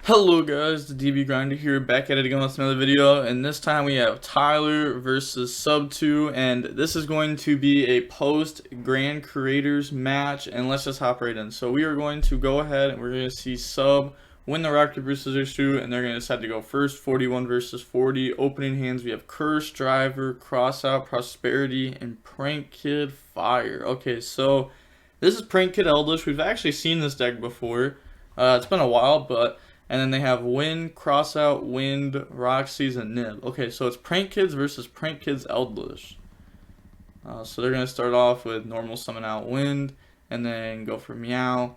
Hello guys, the DB Grinder here, back at it again with another video, and this time we have Tyler versus Sub2, and this is going to be a post-Grand Creators match, and let's just hop right in. So we are going to go ahead, and we're going to see Sub win the rock, paper, scissors, shoot, and they're going to decide to go first, 41 versus 40. Opening hands, we have Curse, Driver, Crossout, Prosperity, and Prank Kid, Fire. Okay, so this is Prank Kid Eldlich. We've actually seen this deck before. It's been a while, but... And then they have Wind, Crossout, Wind, Roxy's, and Nib. Okay, so it's Prank Kids versus Prank Kids Eldlich. So they're going to start off with normal summon out Wind, and then go for Meow,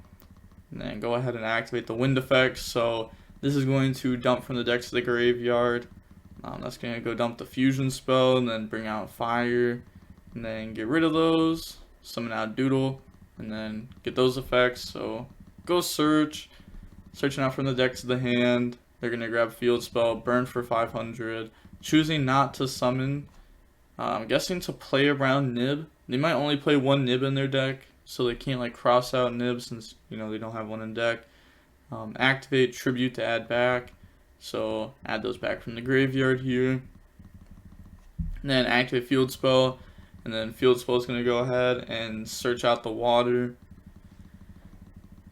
and then go ahead and activate the Wind effect. So this is going to dump from the deck to the graveyard. That's going to go dump the Fusion spell, and then bring out Fire, and then get rid of those, summon out Doodle, and then get those effects. So go search. Searching out from the deck to the hand, they're going to grab Field Spell, burn for 500, choosing not to summon. I'm guessing to play around Nib. They might only play one Nib in their deck, so they can't like cross out Nib since they don't have one in deck. Activate Tribute to add back, so add those back from the graveyard here. And then activate Field Spell, and then Field Spell is going to go ahead and search out the water.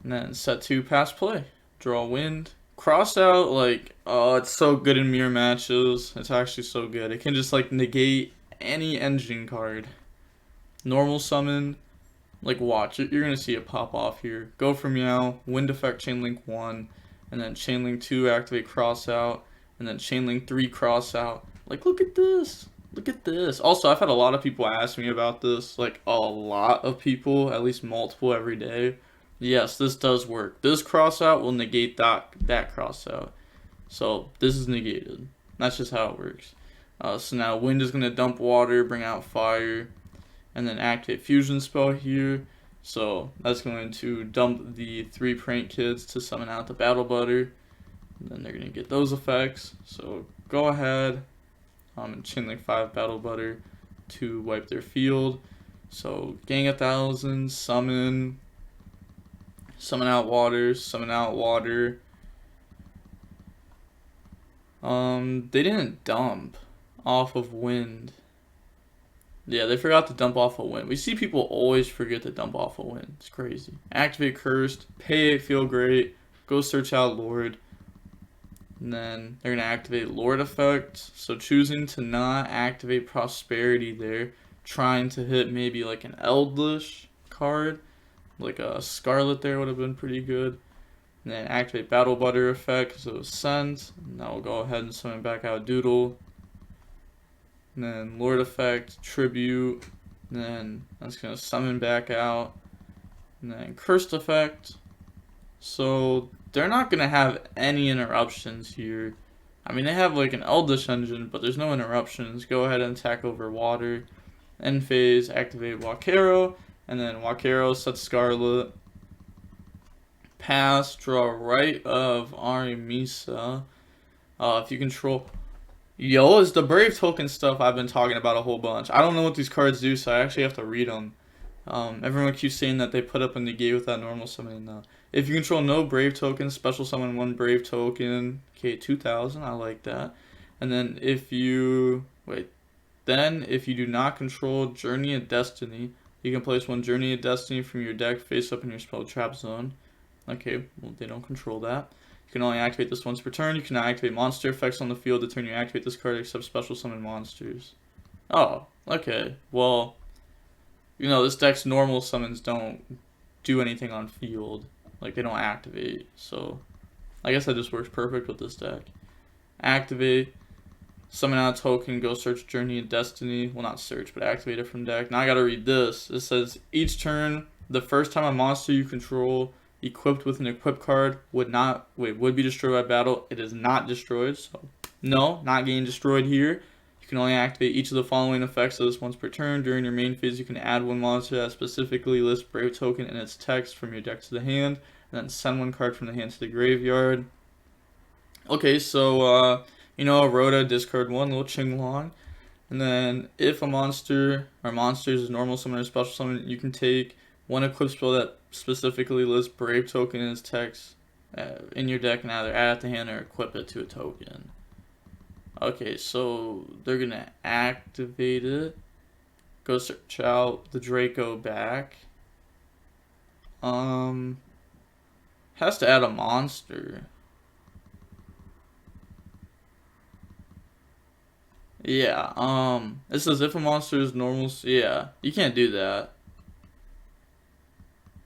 And then set to pass play. Draw Wind. Cross out, like, oh, it's so good in mirror matches. It's actually so good. It can just, like, negate any engine card. Normal summon, like, watch it. You're going to see it pop off here. Go for Meow, Wind effect, Chain Link 1, and then Chain Link 2, activate Cross out, and then Chain Link 3, Cross out. Like, look at this. Look at this. Also, I've had a lot of people ask me about this. Like, a lot of people, at least multiple every day. Yes, this does work. This crossout will negate that crossout. So this is negated. That's just how it works. So now Wind is going to dump water, bring out Fire, and then activate Fusion spell here. So that's going to dump the 3 Prank Kids to summon out the Battle Butter. And then they're going to get those effects. So go ahead and chain link 5 Battle Butter to wipe their field. So gang 1,000, summon out water, summon out water. They didn't dump off of Wind. Yeah, they forgot to dump off of Wind. We see people always forget to dump off of Wind. It's crazy. Activate Cursed, pay 8, feel great, go search out Lord. And then they're going to activate Lord effect. So choosing to not activate Prosperity there. Trying to hit maybe like an Eldlich card. Like a Scarlet there would have been pretty good. And then activate Battle Butter effect, so send. And that will go ahead and summon back out Doodle. And then Lord effect, Tribute. And then that's going to summon back out. And then Cursed effect. So they're not going to have any interruptions here. I mean, they have like an Eldlich engine, but there's no interruptions. Go ahead and attack over water. End phase, activate YuGiOh. And then YuGiOh sets Scarlet. Pass, draw right of Arimisa. If you control... Yo, is the Brave token stuff I've been talking about a whole bunch. I don't know what these cards do, so I actually have to read them. Everyone keeps saying that they put up a negate with that normal summoning though. If you control no Brave tokens, special summon 1 Brave token. Okay, 2,000, I like that. And then if you... Then if you do not control Journey of Destiny... You can place 1 Journey of Destiny from your deck face up in your spell trap zone. Okay, well, they don't control that. You can only activate this once per turn. You can activate monster effects on the field the turn you activate this card except special summon monsters. Oh, okay. Well, this deck's normal summons don't do anything on field. Like, they don't activate. So, I guess that just works perfect with this deck. Activate. Summon out a token, go search Journey of Destiny. Well, not search, but activate it from deck. Now I gotta read this. It says, each turn, the first time a monster you control equipped with an equip card would be destroyed by battle. It is not destroyed, so no, not getting destroyed here. You can only activate each of the following effects of this once per turn. During your main phase, you can add 1 monster that specifically lists Brave token in its text from your deck to the hand, and then send 1 card from the hand to the graveyard. Okay, so, Rhoda, discard 1, little Chinglong. And then if a monster or monsters is normal summon or special summon, you can take one equip spell that specifically lists Brave token in its text in your deck and either add it to hand or equip it to a token. Okay, so they're gonna activate it. Go search out the Draco back. Has to add a monster. Yeah, it says if a monster is normal, yeah, you can't do that.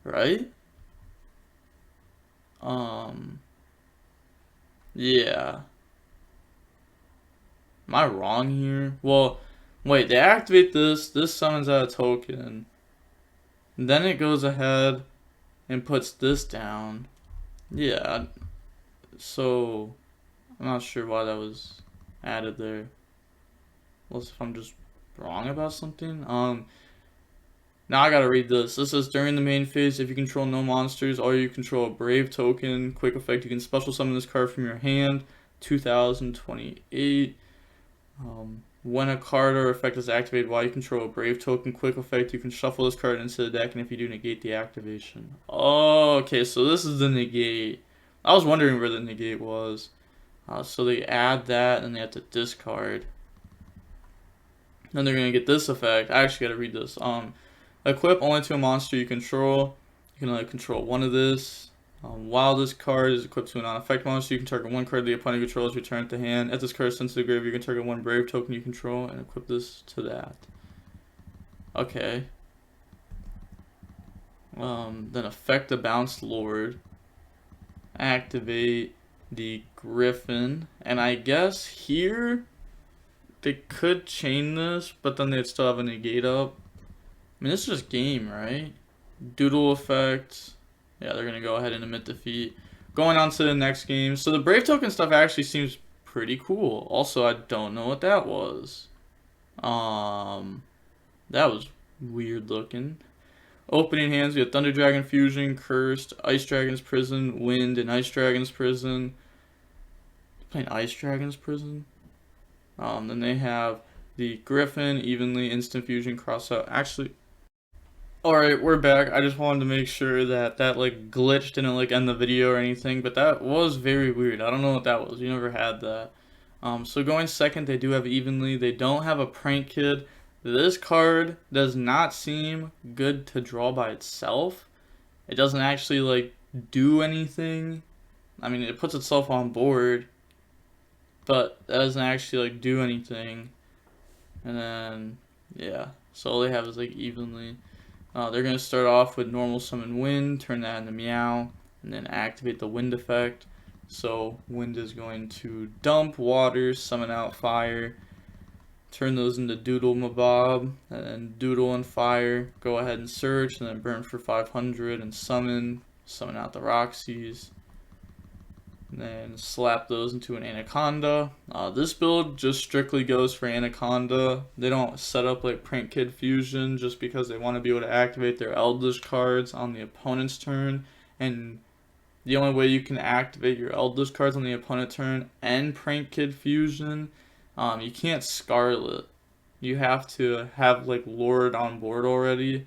Right? Yeah. Am I wrong here? Well, wait, they activate this summons out a token. And then it goes ahead and puts this down. Yeah, so I'm not sure why that was added there. Unless if I'm just wrong about something. Now I gotta read this. This says during the main phase, if you control no monsters or you control a brave token, quick effect, you can special summon this card from your hand. 2028. When a card or effect is activated while you control a brave token, quick effect, you can shuffle this card into the deck, and if you do, negate the activation. Oh, okay, so this is the negate. I was wondering where the negate was. So they add that, and they have to discard. Then they're gonna get this effect. I actually gotta read this. Equip only to a monster you control. You can only control one of this. While this card is equipped to a non-effect monster, you can target one card the opponent controls, return it to hand. If this card is sent to the grave, you can target one brave token you control and equip this to that. Okay. Then affect the bounced lord. Activate the griffin. And I guess here they could chain this, but then they'd still have a negate up. I mean, this is just game, right? Doodle effect. Yeah, they're going to go ahead and emit defeat. Going on to the next game. So the brave token stuff actually seems pretty cool. Also, I don't know what that was. That was weird looking. Opening hands, we have Thunder Dragon Fusion, Cursed, Ice Dragon's Prison, Wind, and Ice Dragon's Prison. Playing Ice Dragon's Prison. Then they have the Griffin, Evenly, Instant Fusion, Cross Out. Actually, alright, we're back. I just wanted to make sure that like glitch didn't like end the video or anything, but that was very weird. I don't know what that was. You never had that. So going second, they do have Evenly. They don't have a Prank Kid. This card does not seem good to draw by itself. It doesn't actually like do anything. I mean, it puts itself on board, but that doesn't actually like do anything. And then yeah, so all they have is like Evenly. They're going to start off with normal summon Wind, turn that into Meow, and then activate the Wind effect. So Wind is going to dump water, summon out Fire, turn those into Doodle Mabob, and then Doodle and Fire, go ahead and search, and then burn for 500 and summon out the Roxys. And then slap those into an Anaconda. This build just strictly goes for Anaconda. They don't set up like Prank Kid Fusion just because they want to be able to activate their Eldlich cards on the opponent's turn. And the only way you can activate your Eldlich cards on the opponent's turn and Prank Kid Fusion, you can't Scarlet. You have to have like Lord on board already.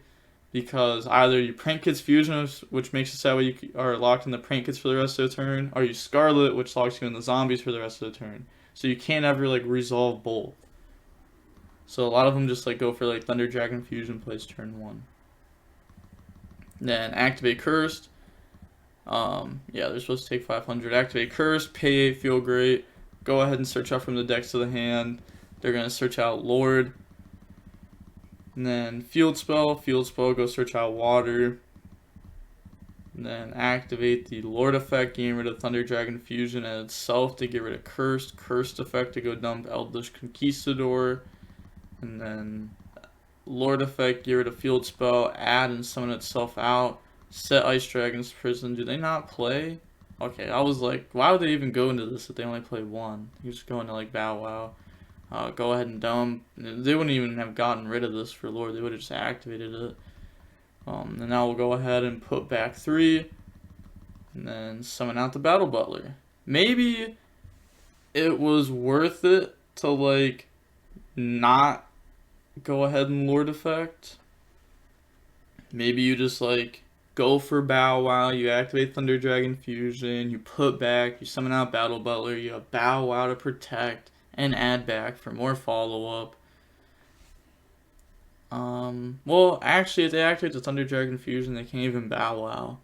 Because either you Prank Kids Fusion, which makes it so that you are locked in the Prank Kids for the rest of the turn, or you Scarlet, which locks you in the zombies for the rest of the turn. So you can't ever like resolve both. So a lot of them just like go for like Thunder Dragon Fusion plays turn 1. Then activate Cursed. Yeah, they're supposed to take 500. Activate Cursed, pay 8, feel great. Go ahead and search out from the decks to the hand. They're gonna search out Lord. And then field spell, go search out water. And then activate the Lord effect, getting rid of Thunder Dragon Fusion and itself to get rid of Cursed effect to go dump Eldlich Conquistador. And then Lord effect, get rid of field spell, add and summon itself out. Set Ice Dragon's Prison. Do they not play? Okay, I was like, why would they even go into this if they only play one? You just go into like Bow Wow. Go ahead and dump. They wouldn't even have gotten rid of this for Lord. They would have just activated it. And now we'll go ahead and put back 3. And then summon out the Battle Butler. Maybe it was worth it to like not go ahead and Lord effect. Maybe you just like go for Bow Wow, you activate Thunder Dragon Fusion, you put back, you summon out Battle Butler, you have Bow Wow to protect and add back for more follow-up. Well, actually, if they activate the Thunder Dragon Fusion, they can't even Bow Wow,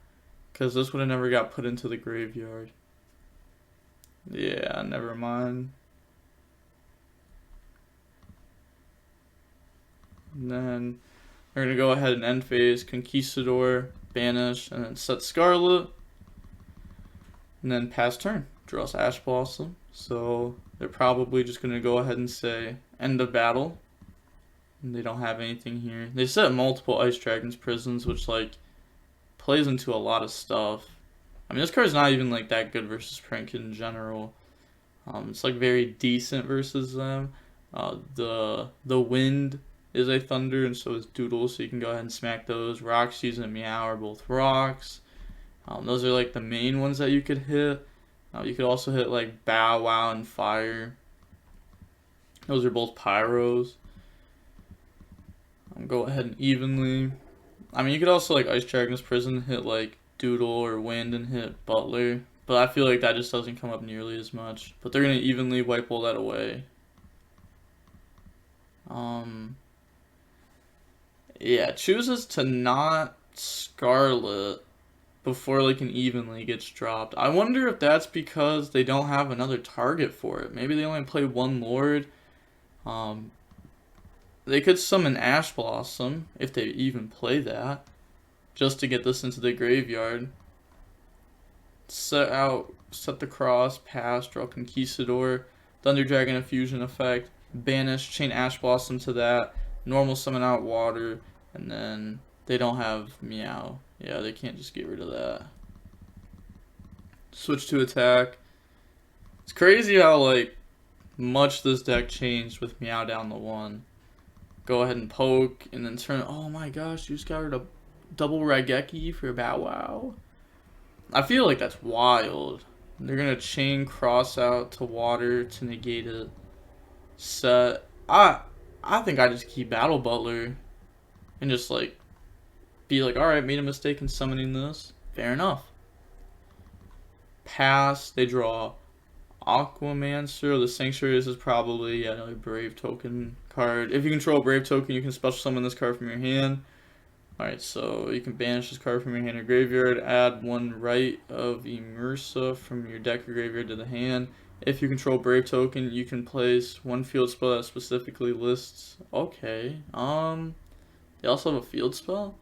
because this would have never got put into the graveyard. Yeah, never mind. And then we're going to go ahead and end phase, Conquistador, banish, and then set Scarlet. And then pass turn, draws Ash Blossom. So they're probably just going to go ahead and say end of battle. And they don't have anything here. They set multiple Ice Dragon's Prisons, which like plays into a lot of stuff. I mean, this card's not even like that good versus Prank in general. It's like very decent versus them. The Wind is a Thunder, and so is Doodle, so you can go ahead and smack those. Roxy's and Meow are both rocks. Those are like the main ones that you could hit. You could also hit like Bow Wow and Fire. Those are both Pyros. Go ahead and evenly. I mean, you could also like Ice Dragon's Prison, hit like Doodle or Wind and hit Butler. But I feel like that just doesn't come up nearly as much. But they're going to evenly wipe all that away. Yeah, chooses to not Scarlet before like an evenly gets dropped. I wonder if that's because they don't have another target for it. Maybe they only play one Lord. They could summon Ash Blossom if they even play that, just to get this into the graveyard. Set the cross, pass, draw Conquistador, Thunder Dragon Infusion effect, banish, chain Ash Blossom to that, normal summon out water, and then they don't have Meow. Yeah, they can't just get rid of that. Switch to attack. It's crazy how like much this deck changed with Meow down the 1. Go ahead and poke, and then turn. Oh my gosh, you just got rid of double Raigeki for Bow Wow. I feel like that's wild. They're gonna chain cross out to water to negate it. Set. I think I just keep Battle Butler and just like be like, alright, made a mistake in summoning this. Fair enough. Pass. They draw Aquamancer. The Sanctuary. This is probably another Brave token card. If you control a Brave token, you can special summon this card from your hand. Alright, so you can banish this card from your hand or graveyard. Add 1 Rite of Immersa from your deck or graveyard to the hand. If you control Brave token, you can place 1 field spell that specifically lists. Okay. They also have a field spell.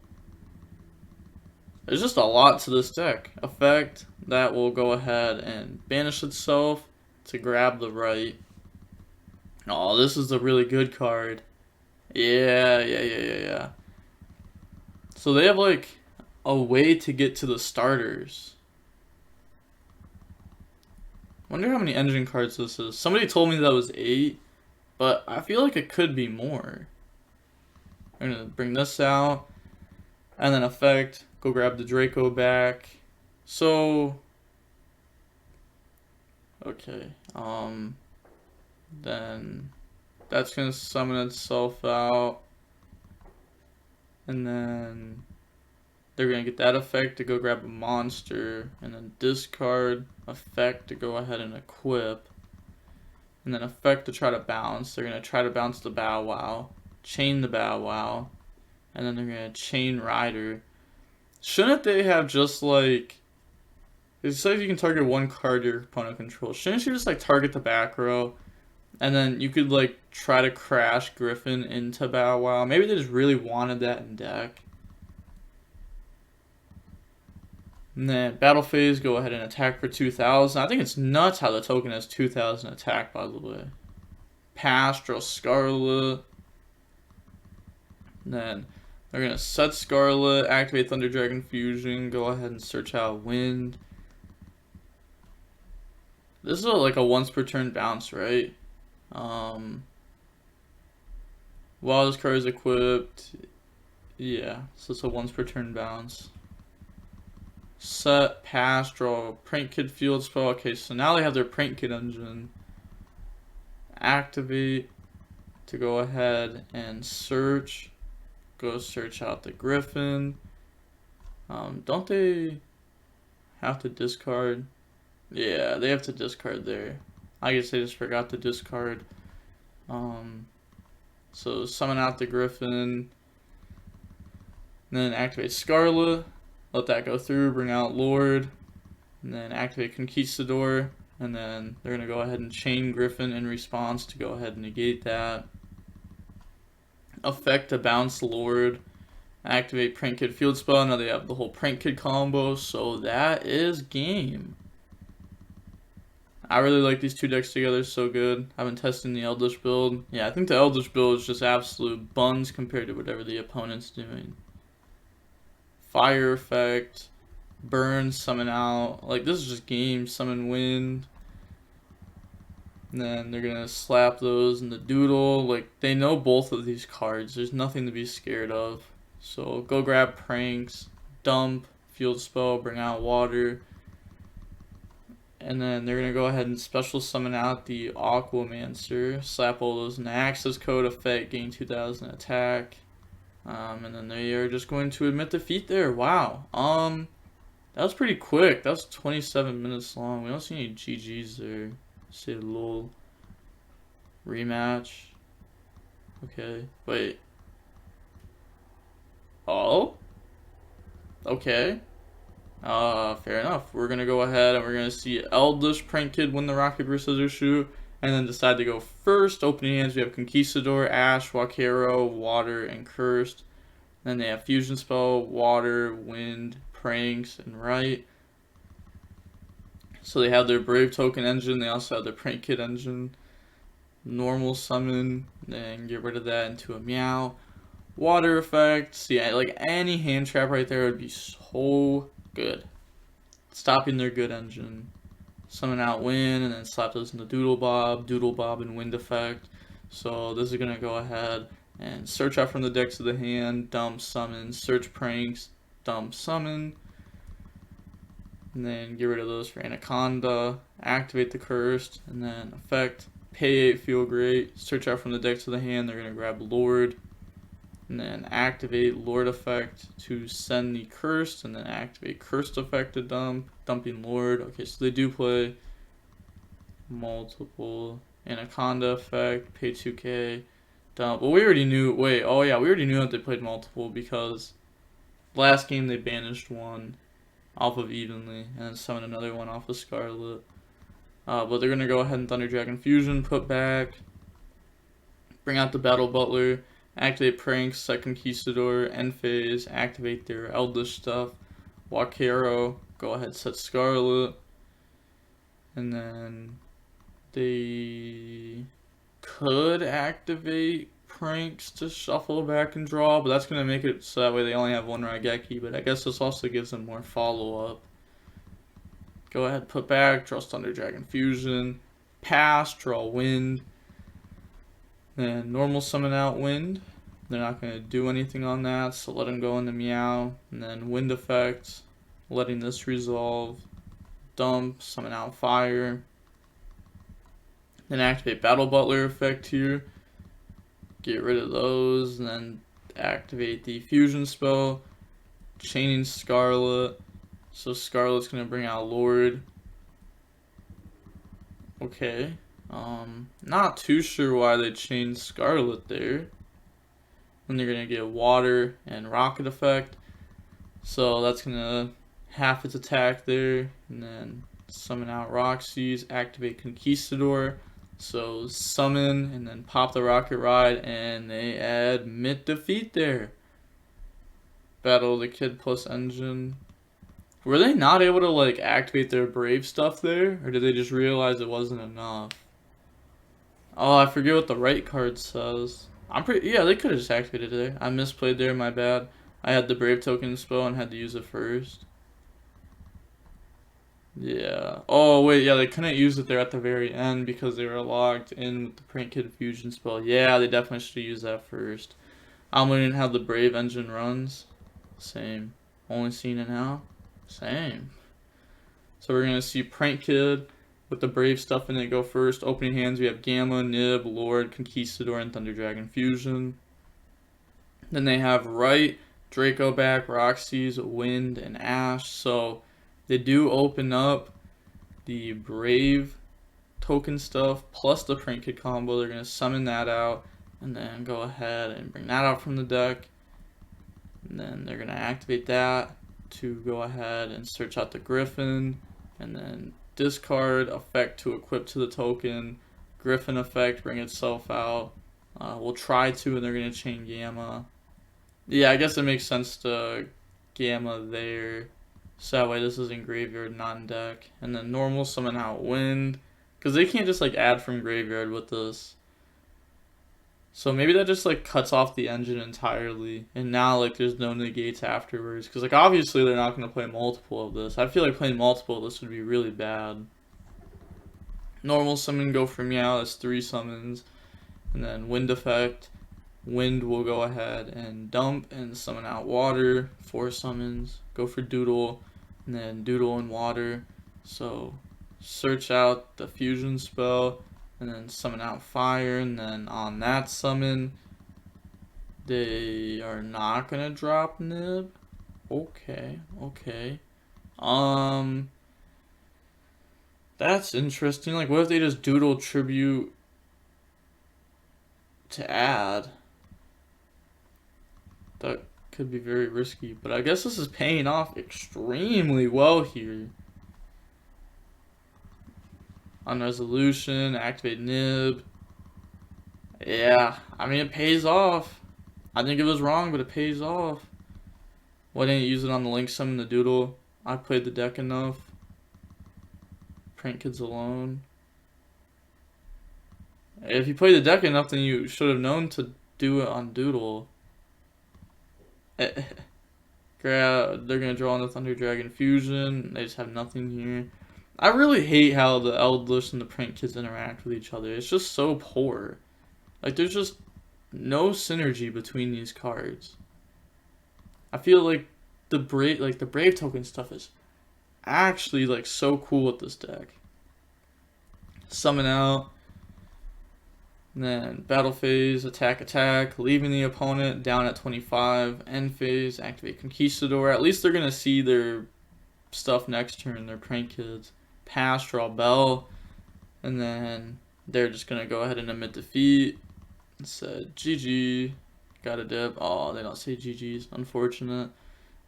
There's just a lot to this deck. Effect that will go ahead and banish itself to grab the right. Oh, this is a really good card. Yeah. So they have like a way to get to the starters. Wonder how many engine cards this is. Somebody told me that was 8, but I feel like it could be more. I'm gonna bring this out, and then effect, go grab the Draco back. So, okay, then that's gonna summon itself out. And then they're going to get that effect to go grab a monster. And then discard effect to go ahead and equip. And then effect to try to bounce. They're going to try to bounce the Bow Wow. Chain the Bow Wow. And then they're going to chain Rider. Shouldn't they have just like... It says you can target 1 card your opponent controls. Shouldn't you just like target the back row? And then you could like try to crash Griffin into Bow Wow. Maybe they just really wanted that in deck. And then battle phase, go ahead and attack for 2,000. I think it's nuts how the token has 2,000 attack, by the way. Pass, draw Scarlet. And then they're gonna set Scarlet, activate Thunder Dragon Fusion, go ahead and search out Wind. This is like a once per turn bounce, right? While this card is equipped, yeah, so it's a once per turn bounce. Set, pass, draw, Prank Kid field spell. Okay, so now they have their Prank Kid engine. Activate to go ahead and search. Go search out the Griffin. Don't they have to discard? Yeah, they have to discard there. I guess they just forgot to discard. So summon out the Griffin, then activate Scarlet, let that go through, bring out Lord, and then activate Conquistador, and then they're going to go ahead and chain Griffin in response to go ahead and negate that. Effect to bounce Lord, activate Prank Kid Field Spell. Now they have the whole Prank Kid combo, so that is game. I really like these two decks together, so good. I've been testing the Eldlich build. Yeah, I think the Eldlich build is just absolute buns compared to whatever the opponent's doing. Fire effect, burn, summon out. Like, this is just game, summon wind. And then they're going to slap those in the doodle. Like, they know both of these cards. There's nothing to be scared of. So, go grab pranks, dump, field spell, bring out water. And then they're going to go ahead and special summon out the Aquamancer. Slap all those in the access code effect, gain 2000 attack. And then they are just going to admit defeat there. Wow. That was pretty quick. That was 27 minutes long. We don't see any GGs there. Say lol. Rematch. Okay. Wait. Oh? Okay. Fair enough. We're gonna go ahead and we're gonna see Eldlich Prank Kid win the rock paper scissors shoot, and then decide to go first. Opening hands, we have Conquistador, Ash, YuGiOh, Water, and Cursed. Then they have Fusion Spell, Water, Wind, Pranks, and Right. So they have their Brave Token engine. They also have their Prank Kid engine. Normal summon, then get rid of that into a Meow. Water effect. See, like any hand trap right there would be so good. Stopping their good engine. Summon out Wind, and then slap those in the Doodle Bob, and Wind effect. So this is going to go ahead and search out from the decks of the hand, dump, summon, search pranks, dump, summon. And then get rid of those for Anaconda, activate the Cursed, and then effect, pay 8, feel great. Search out from the decks of the hand, they're going to grab Lord. And then activate Lord effect to send the Cursed, and then activate Cursed effect to dump, dumping Lord. Okay, so they do play multiple Anaconda effect, pay 2k, dump. Well, we already knew, wait, oh yeah, we already knew that they played multiple because last game they banished one off of Evenly and then summoned another one off of Scarlet. But they're going to go ahead and Thunder Dragon Fusion, put back, bring out the Battle Butler, activate Pranks, set Conquistador, end phase, activate their Eldlich stuff, YuGiOh, go ahead, set Scarlet, and then they could activate Pranks to shuffle back and draw, but that's going to make it so that way they only have one Raigeki, but I guess this also gives them more follow-up. Go ahead, put back, draw Thunder Dragon Fusion, pass, draw Wind, then normal summon out Wind. They're not going to do anything on that, so let them go into Meow. And then Wind effect, letting this resolve. Dump, summon out Fire. Then activate Battle Butler effect here. Get rid of those, and then activate the Fusion spell. Chaining Scarlet. So Scarlet's going to bring out Lord. Okay. Not too sure why they changed Scarlet there. Then they're going to get Water and Rocket effect. So that's going to half its attack there. And then summon out Roxy's, activate Conquistador. So summon and then pop the Rocket Ride and they admit defeat there. Battle the Kid plus Engine. Were they not able to like activate their Brave stuff there? Or did they just realize it wasn't enough? Oh, I forget what the right card says. Yeah, they could have just activated it there. I misplayed there, my bad. I had the Brave token spell and had to use it first. Yeah. Oh, wait, yeah, they couldn't use it there at the very end because they were locked in with the Prank Kid Fusion spell. Yeah, they definitely should have used that first. I'm learning how the Brave engine runs. Same. Only seeing it now. Same. So we're going to see Prank Kid with the Brave stuff in it go first. Opening hands, we have Gamma, Nib, Lord, Conquistador, and Thunder Dragon Fusion. Then they have Right, Draco back, Roxy's, Wind, and Ash. So they do open up the Brave token stuff plus the Prank Kid combo. They're going to summon that out and then go ahead and bring that out from the deck. And then they're going to activate that to go ahead and search out the Griffin and then discard effect to equip to the token. Griffin effect, bring itself out. We'll try to, and they're going to chain Gamma. Yeah, I guess it makes sense to Gamma there. So that way this is in graveyard, not in deck. And then normal summon out Wind. Because they can't just like add from graveyard with this. So maybe that just like cuts off the engine entirely. And now like there's no negates afterwards. Because like obviously they're not going to play multiple of this. I feel like playing multiple of this would be really bad. Normal summon, go for Meow, that's 3 summons. And then Wind effect. Wind will go ahead and dump and summon out Water, 4 summons. Go for Doodle, and then Doodle and Water. So search out the fusion spell, and then summon out Fire, and then on that summon, they are not gonna drop Nib. Okay. That's interesting. Like, what if they just Doodle Tribute to add? That could be very risky, but I guess this is paying off extremely well here. On resolution, activate Nib. Yeah, I mean, it pays off. I think it was wrong, but it pays off. Why didn't you use it on the Link Summon the Doodle? I played the deck enough. Prank Kids alone. If you played the deck enough, then you should have known to do it on Doodle. They're gonna draw on the Thunder Dragon Fusion. They just have nothing here. I really hate how the Eldlich and the Prank Kids interact with each other. It's just so poor. Like, there's just no synergy between these cards. I feel like the Brave token stuff is actually like so cool with this deck. Summon out. And then battle phase, attack, leaving the opponent down at 25. End phase, activate Conquistador. At least they're going to see their stuff next turn, their Prank Kids. Pass, draw Bell. And then they're just going to go ahead and emit defeat. It said GG, got a dip. Oh, they don't say GG's, unfortunate.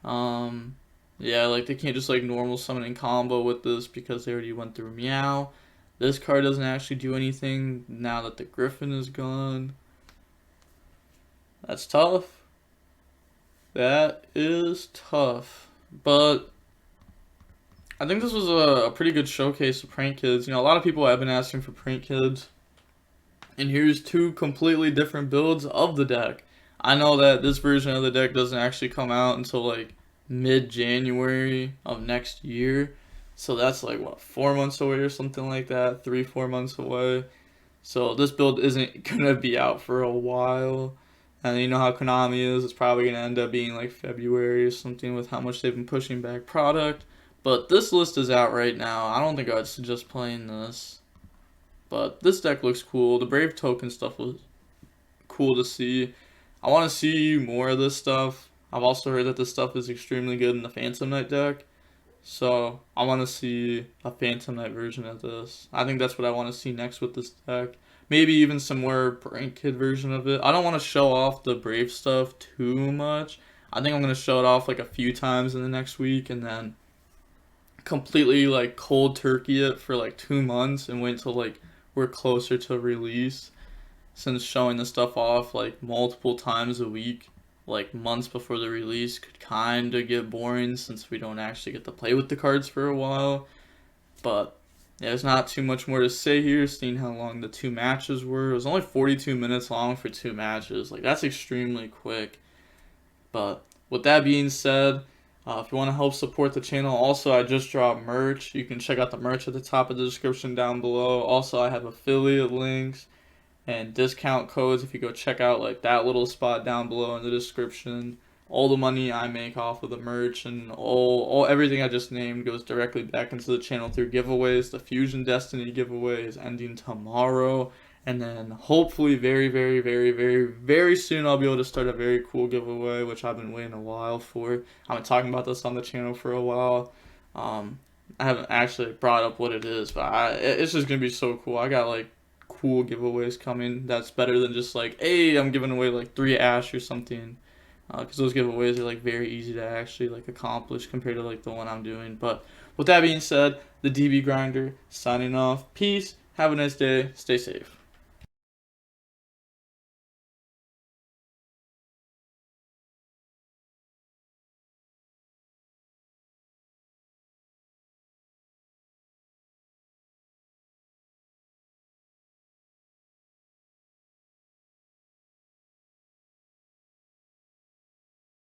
Yeah, like they can't just like normal summoning combo with this because they already went through Meow. This card doesn't actually do anything now that the Griffin is gone. That's tough. That is tough. But I think this was a pretty good showcase of Prank Kids. You know, a lot of people have been asking for Prank Kids. And here's 2 completely different builds of the deck. I know that this version of the deck doesn't actually come out until like mid-January of next year. So that's like, what, 4 months away or something like that? 3-4 months away. So this build isn't going to be out for a while. And you know how Konami is. It's probably going to end up being like February or something with how much they've been pushing back product. But this list is out right now. I don't think I'd suggest playing this. But this deck looks cool. The Brave token stuff was cool to see. I want to see more of this stuff. I've also heard that this stuff is extremely good in the Phantom Knight deck. So I want to see a Phantom Knight version of this. I think that's what I want to see next with this deck. Maybe even some more Prank Kid version of it. I don't want to show off the Brave stuff too much. I think I'm going to show it off like a few times in the next week and then completely like cold turkey it for like 2 months and wait till like we're closer to release. Since showing the stuff off like multiple times a week, like months before the release, could kind of get boring since we don't actually get to play with the cards for a while. But yeah, there's not too much more to say here, seeing how long the 2 matches were. It was only 42 minutes long for 2 matches. Like, that's extremely quick. But with that being said, if you want to help support the channel, also I just dropped merch. You can check out the merch at the top of the description down below. Also, I have affiliate links and discount codes if you go check out like that little spot down below in the description. All the money I make off of the merch and everything I just named goes directly back into the channel through giveaways. The Fusion Destiny giveaway is ending tomorrow, And then hopefully very soon I'll be able to start a very cool giveaway, which I've been waiting a while for. I've been talking about this on the channel for a while. I haven't actually brought up what it is, but it's just gonna be so cool. I got like cool giveaways coming that's better than just like, hey, I'm giving away like 3 ash or something, because those giveaways are like very easy to actually like accomplish compared to like the one I'm doing. But with that being said, the DB Grinder signing off. Peace, have a nice day, stay safe.